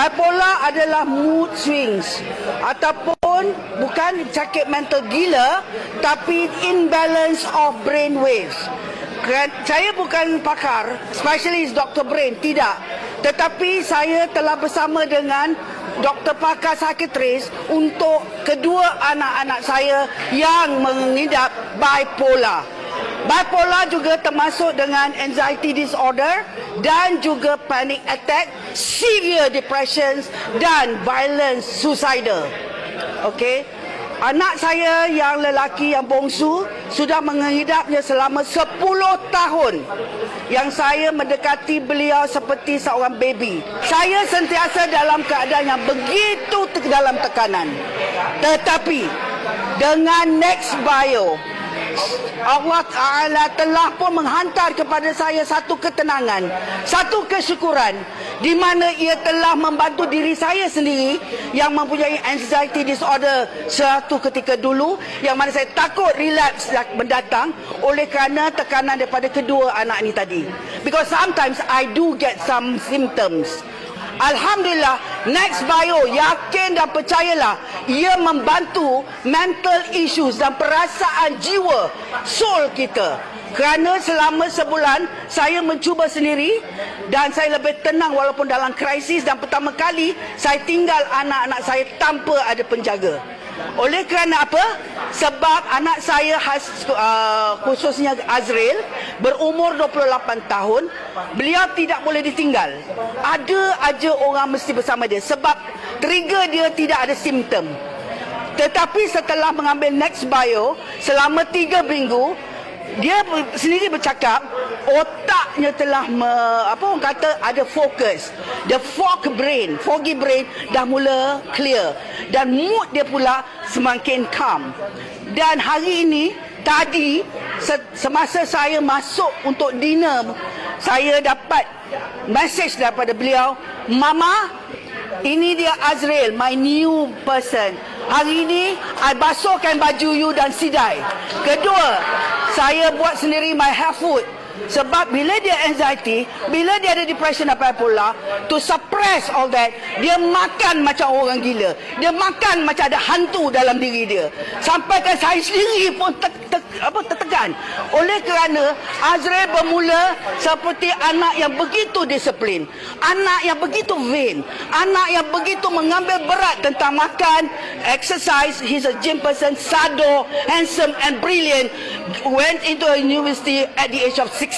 Bipolar adalah mood swings ataupun bukan sakit mental gila, tapi imbalance of brain waves. Saya bukan pakar, specialist Dr. Brain, tidak. Tetapi saya telah bersama dengan doktor pakar psikiatris untuk kedua anak-anak saya yang mengidap bipolar. Bipolar juga termasuk dengan anxiety disorder dan juga panic attack, severe depressions dan violence suicidal. Okey. Anak saya yang lelaki yang bongsu sudah mengidapnya selama 10 tahun. Yang saya mendekati beliau seperti seorang baby. Saya sentiasa dalam keadaan yang begitu dalam tekanan. Tetapi dengan NextBio, Allah Ta'ala telah pun menghantar kepada saya satu ketenangan, satu kesyukuran, di mana ia telah membantu diri saya sendiri yang mempunyai anxiety disorder suatu ketika dulu, yang mana saya takut relapse mendatang oleh kerana tekanan daripada kedua anak ini tadi. Because sometimes I do get some symptoms. Alhamdulillah, NextBio yakin dan percayalah, ia membantu mental issues dan perasaan jiwa, soul kita. Kerana selama sebulan saya mencuba sendiri dan saya lebih tenang walaupun dalam krisis, dan pertama kali saya tinggal anak-anak saya tanpa ada penjaga. Oleh kerana apa? Sebab anak saya khususnya Azril berumur 28 tahun, beliau tidak boleh ditinggal. Ada aja orang mesti bersama dia sebab trigger dia tidak ada simptom. Tetapi setelah mengambil NextBio selama 3 minggu, dia sendiri bercakap otaknya telah orang kata ada fokus. The foggy brain dah mula clear dan mood dia pula semakin calm. Dan hari ini tadi semasa saya masuk untuk dinner, saya dapat message daripada beliau, "Mama, ini dia Azril, my new person. Hari ini, I basuhkan baju you dan sidai. Kedua, saya buat sendiri my health food. Sebab bila dia anxiety, bila dia ada depression dan bipolar, to suppress all that, dia makan macam orang gila. Dia makan macam ada hantu dalam diri dia. Sampai kan saya sendiri pun tertekan. Oleh kerana Azril bermula seperti anak yang begitu disiplin, anak yang begitu vain, anak yang begitu mengambil berat tentang makan, exercise. He's a gym person, sado, handsome and brilliant. Went into a university at the age of 16.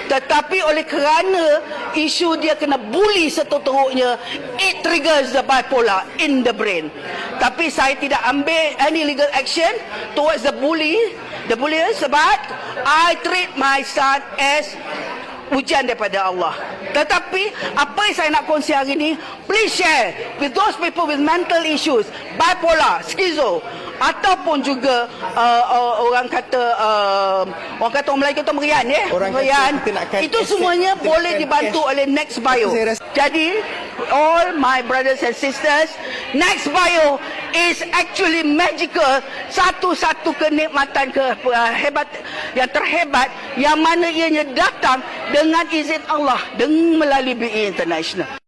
Tetapi oleh kerana isu dia kena bully seteruk-teruknya, it triggers the bipolar in the brain. Tapi saya tidak ambil any legal action towards the bullier, sebab I treat my son as ujian daripada Allah. Tetapi apa yang saya nak kongsi hari ini, please share with those people with mental issues, bipolar, schizo, ataupun juga orang kata orang Melayu kata merian, merian. Itu semuanya boleh dibantu oleh NextBio. Jadi all my brothers and sisters, NextBio is actually magical, satu-satu kenikmatan hebat yang terhebat yang mana ianya datang dengan izin Allah dengan melalui BI International.